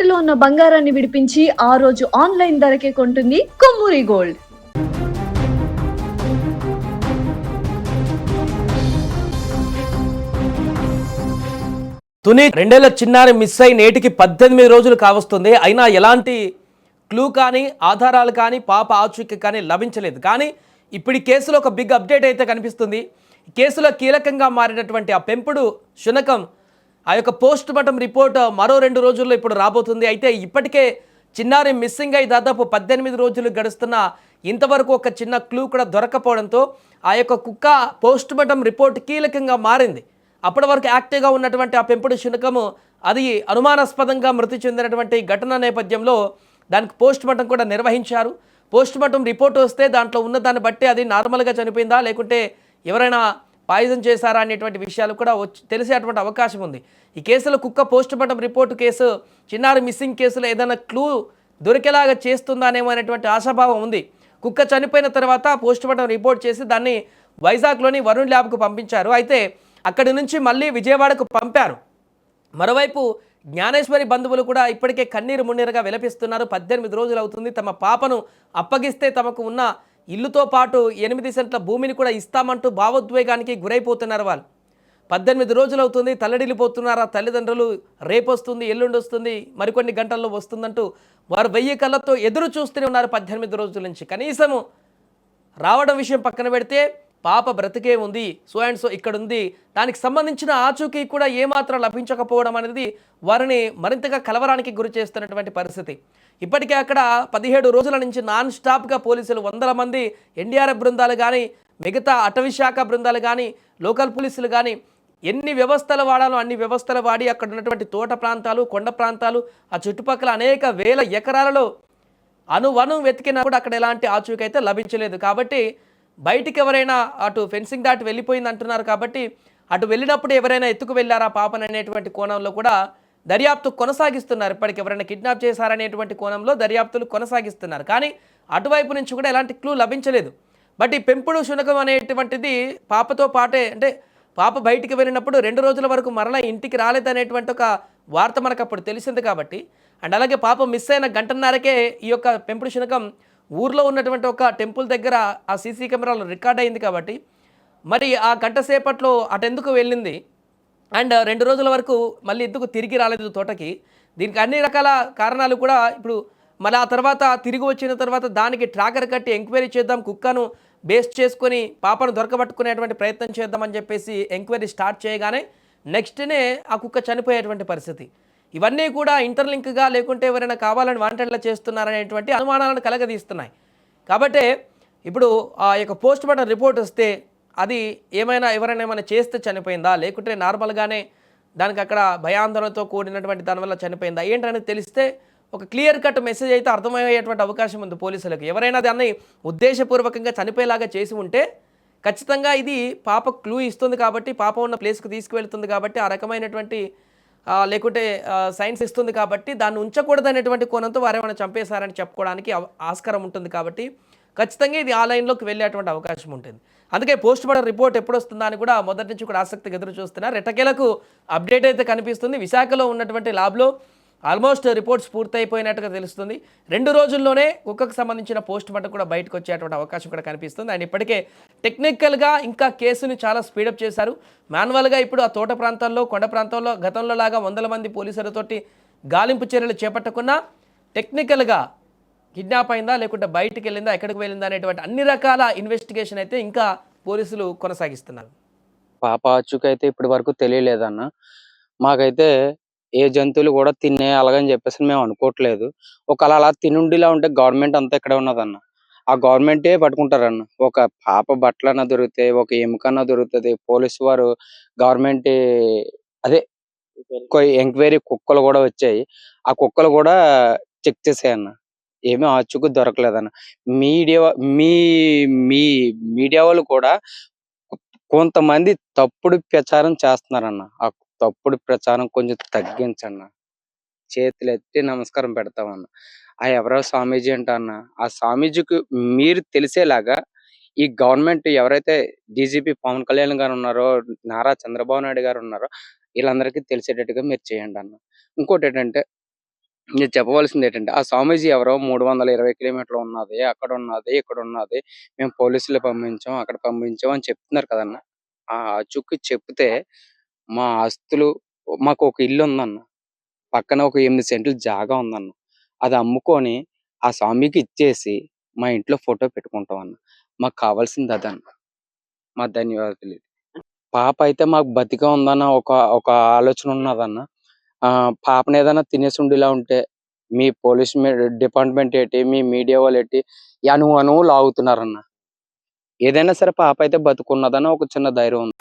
తాకట్టులో ఉన్న బంగారాన్ని విడిపించి ఆ రోజు ఆన్లైన్ ధరకే కొంటుంది కొమ్మూరి గోల్డ్. తుని 2 ఏళ్ల చిన్నారి మిస్ అయి నేటికి 18 రోజులు కావస్తుంది. అయినా ఎలాంటి క్లూ కానీ ఆధారాలు కానీ పాప ఆచూకీ కానీ లభించలేదు. కానీ ఇప్పుడు ఈ కేసులో ఒక బిగ్ అప్డేట్ అయితే కనిపిస్తుంది. ఈ కేసులో కీలకంగా మారినటువంటి ఆ పెంపుడు శునకం ఆ యొక్క పోస్ట్ మార్టం రిపోర్ట్ మరో 2 రోజుల్లో ఇప్పుడు రాబోతుంది. అయితే ఇప్పటికే చిన్నారి మిస్సింగ్ అయి దాదాపు 18 రోజులు గడుస్తున్న ఇంతవరకు ఒక చిన్న క్లూ కూడా దొరకపోవడంతో ఆ యొక్క కుక్క పోస్ట్ మార్టం రిపోర్ట్ కీలకంగా మారింది. అప్పటి వరకు యాక్టివ్గా ఉన్నటువంటి ఆ పెంపుడు శునకము అది అనుమానాస్పదంగా మృతి చెందినటువంటి ఘటన నేపథ్యంలో దానికి పోస్ట్ మార్టం కూడా నిర్వహించారు. పోస్ట్ మార్టం రిపోర్ట్ వస్తే దాంట్లో ఉన్న దాన్ని బట్టి అది నార్మల్గా చనిపోయిందా లేకుంటే ఎవరైనా పాయిజన్ చేశారా అనేటువంటి విషయాలు కూడా తెలిసేటువంటి అవకాశం ఉంది. ఈ కేసులో కుక్క పోస్ట్ మార్టం రిపోర్టు కేసు చిన్నారి మిస్సింగ్ కేసులో ఏదైనా క్లూ దొరికేలాగా చేస్తుందానేమో అనేటువంటి ఆశాభావం ఉంది. కుక్క చనిపోయిన తర్వాత పోస్ట్ మార్టం రిపోర్ట్ చేసి దాన్ని వైజాగ్లోని వరుణ్ ల్యాబ్కు పంపించారు. అయితే అక్కడి నుంచి మళ్ళీ విజయవాడకు పంపారు. మరోవైపు జ్ఞానేశ్వరి బంధువులు కూడా ఇప్పటికే కన్నీరు మున్నీరుగా విలపిస్తున్నారు. 18 రోజులు అవుతుంది, తమ పాపను అప్పగిస్తే తమకు ఉన్న ఇల్లుతో పాటు 8 సెంట్ల భూమిని కూడా ఇస్తామంటూ భావోద్వేగానికి గురైపోతున్నారు. వాళ్ళు 18 రోజులు అవుతుంది, తల్లడిల్లిపోతున్నారు ఆ తల్లిదండ్రులు. రేపు వస్తుంది, ఎల్లుండి వస్తుంది, మరికొన్ని గంటల్లో వస్తుందంటూ వారు 1000 కళ్ళతో ఎదురు చూస్తూనే ఉన్నారు 18 రోజుల నుంచి. కనీసము రావడం విషయం పక్కన పెడితే పాప బ్రతికే ఉంది, సో అండ్ సో ఇక్కడ ఉంది, దానికి సంబంధించిన ఆచూకీ కూడా ఏమాత్రం లభించకపోవడం అనేది వారిని మరింతగా కలవరానికి గురి చేస్తున్నటువంటి పరిస్థితి. ఇప్పటికే అక్కడ 17 రోజుల నుంచి నాన్ స్టాప్గా పోలీసులు 100 మంది ఎన్డీఆర్ఎఫ్ బృందాలు కానీ మిగతా అటవీ శాఖ బృందాలు కానీ లోకల్ పోలీసులు కానీ ఎన్ని వ్యవస్థలు వాడాలో అన్ని వ్యవస్థలు వాడి అక్కడ ఉన్నటువంటి తోట ప్రాంతాలు కొండ ప్రాంతాలు ఆ చుట్టుపక్కల అనేక వేల ఎకరాలలో అణువణు వెతికినా కూడా అక్కడ ఎలాంటి ఆచూకీ అయితే లభించలేదు. కాబట్టి బయటికి ఎవరైనా అటు ఫెన్సింగ్ దాటి వెళ్ళిపోయింది అంటున్నారు. కాబట్టి అటు వెళ్ళినప్పుడు ఎవరైనా ఎత్తుకు వెళ్ళారా పాపను అనేటువంటి కోణంలో కూడా దర్యాప్తు కొనసాగిస్తున్నారు. ఇప్పటికి ఎవరైనా కిడ్నాప్ చేశారనేటువంటి కోణంలో దర్యాప్తులు కొనసాగిస్తున్నారు. కానీ అటువైపు నుంచి కూడా ఎలాంటి క్లూ లభించలేదు. బట్ ఈ పెంపుడు శునకం అనేటువంటిది పాపతో పాటే, అంటే పాప బయటికి వెళ్ళినప్పుడు 2 రోజుల వరకు మరలా ఇంటికి రాలేదనేటువంటి ఒక వార్త మనకు అప్పుడు తెలిసింది. కాబట్టి అండ్ అలాగే పాప మిస్ అయిన గంటన్నరకే ఈ యొక్క పెంపుడు శునకం ఊర్లో ఉన్నటువంటి ఒక టెంపుల్ దగ్గర ఆ సీసీ కెమెరాలో రికార్డ్ అయింది. కాబట్టి మరి ఆ గంట సేపట్లో అటెందుకు వెళ్ళింది అండ్ 2 రోజుల వరకు మళ్ళీ ఎందుకు తిరిగి రాలేదు తోటకి, దీనికి అన్ని రకాల కారణాలు కూడా ఇప్పుడు మళ్ళీ ఆ తర్వాత తిరిగి వచ్చిన తర్వాత దానికి ట్రాకర్ కట్టి ఎంక్వైరీ చేద్దాం, కుక్కను బేస్ చేసుకొని పాపను దొరకబట్టుకునేటువంటి ప్రయత్నం చేద్దామని చెప్పేసి ఎంక్వైరీ స్టార్ట్ చేయగానే నెక్స్ట్ డే ఆ కుక్క చనిపోయేటువంటి పరిస్థితి. ఇవన్నీ కూడా ఇంటర్లింక్గా లేకుంటే ఎవరైనా కావాలని వాంటెడ్లా చేస్తున్నారనేటువంటి అనుమానాలను కలగదీస్తున్నాయి. కాబట్టి ఇప్పుడు ఆ యొక్క పోస్ట్ మార్టం రిపోర్ట్ వస్తే అది ఎవరైనా ఏమైనా చేస్తే చనిపోయిందా లేకుంటే నార్మల్గానే దానికి అక్కడ భయాందోళనతో కూడినటువంటి దానివల్ల చనిపోయిందా ఏంటనేది తెలిస్తే ఒక క్లియర్ కట్ మెసేజ్ అయితే అర్థమయ్యేటువంటి అవకాశం ఉంది పోలీసులకు. ఎవరైనా దాన్ని ఉద్దేశపూర్వకంగా చనిపోయేలాగా చేసి ఉంటే ఖచ్చితంగా ఇది పాప క్లూ ఇస్తుంది కాబట్టి పాప ఉన్న ప్లేస్కి తీసుకువెళ్తుంది కాబట్టి ఆ రకమైనటువంటి లేకుంటే సైన్స్ ఇస్తుంది కాబట్టి దాన్ని ఉంచకూడదు అనేటువంటి కోణంతో వారేమైనా చంపేశారని చెప్పుకోవడానికి ఆస్కారం ఉంటుంది. కాబట్టి ఖచ్చితంగా ఇది ఆ లైన్లోకి వెళ్ళేటువంటి అవకాశం ఉంటుంది. అందుకే పోస్ట్ మార్టం రిపోర్ట్ ఎప్పుడు వస్తుందా అని కూడా మొదటి నుంచి కూడా ఆసక్తిగా ఎదురు చూస్తున్నారు. ఎట్టకేలకు అప్డేట్ అయితే కనిపిస్తుంది. విశాఖలో ఉన్నటువంటి ల్యాబ్లో ఆల్మోస్ట్ రిపోర్ట్స్ పూర్తయిపోయినట్టుగా తెలుస్తుంది. 2 రోజుల్లోనే కుక్కకు సంబంధించిన పోస్ట్ మార్టం కూడా బయటకు వచ్చేటువంటి అవకాశం కూడా కనిపిస్తుంది. అండ్ ఇప్పటికే టెక్నికల్గా ఇంకా కేసుని చాలా స్పీడప్ చేశారు. మాన్యువల్గా ఇప్పుడు ఆ తోట ప్రాంతాల్లో కొండ ప్రాంతాల్లో గతంలో లాగా 100 మంది పోలీసులతోటి గాలింపు చర్యలు చేపట్టకుండా టెక్నికల్గా కిడ్నాప్ అయిందా లేకుంటే బయటికి వెళ్ళిందా ఎక్కడికి వెళ్ళిందా అనేటువంటి అన్ని రకాల ఇన్వెస్టిగేషన్ అయితే ఇంకా పోలీసులు కొనసాగిస్తున్నారు. పాప ఆచూకీ అయితే ఇప్పటి వరకు తెలియలేదన్న. మాకైతే ఏ జంతువులు కూడా తినేయాలని చెప్పేసి మేము అనుకోవట్లేదు. ఒకవేళ అలా తినుండిలా ఉంటే గవర్నమెంట్ అంతా ఇక్కడే ఉన్నదన్న. ఆ గవర్నమెంటే పట్టుకుంటారన్న. ఒక పాప బట్టలన్నా దొరుకుతాయి, ఒక ఎముకన్నా దొరుకుతుంది. పోలీసు వారు గవర్నమెంట్ అదే ఎంక్వైరీ కుక్కలు కూడా వచ్చాయి. ఆ కుక్కలు కూడా చెక్ చేసాయన్న. ఏమీ ఆచూకీ దొరకలేదన్న. మీడియా మీ మీ మీడియా వాళ్ళు కూడా కొంతమంది తప్పుడు ప్రచారం చేస్తున్నారన్న. ఆ తప్పుడు ప్రచారం కొంచెం తగ్గించన్న. చేతులెత్తి నమస్కారం పెడతామన్న. ఆ ఎవరో స్వామీజీ అంట అన్న. ఆ స్వామీజీకి మీరు తెలిసేలాగా ఈ గవర్నమెంట్ ఎవరైతే డీజీపీ పవన్ కళ్యాణ్ గారు ఉన్నారో, నారా చంద్రబాబు నాయుడు గారు ఉన్నారో వీళ్ళందరికీ తెలిసేటట్టుగా మీరు చేయండి అన్న. ఇంకోటి ఏంటంటే నేను చెప్పవలసింది ఏంటంటే ఆ స్వామీజీ ఎవరో 320 కిలోమీటర్లు ఉన్నది, అక్కడ ఉన్నది, ఇక్కడ ఉన్నది, మేము పోలీసులు పంపించాం, అక్కడ పంపించాం అని చెప్తున్నారు కదన్న. ఆ ఆచూకీ చెప్తే మా ఆస్తులు, మాకు ఒక ఇల్లు ఉందన్న, పక్కన ఒక 8 సెంట్లు జాగా ఉందన్న, అది అమ్ముకొని ఆ స్వామికి ఇచ్చేసి మా ఇంట్లో ఫోటో పెట్టుకుంటాం అన్న. మాకు కావాల్సింది అదన్న. మా ధన్యవాదాలు. పాప అయితే మాకు బతికే ఉందన్న ఒక ఒక ఆలోచన ఉన్నదన్న. పాపని ఏదైనా తినేసుండిలా ఉంటే మీ పోలీస్ డిపార్ట్మెంట్ ఏంటి, మీ మీడియా వాళ్ళు ఏంటి, అణువు అణువు లాగుతున్నారన్న. ఏదైనా సరే పాప అయితే బతుకున్నదని ఒక చిన్న ధైర్యం ఉంది.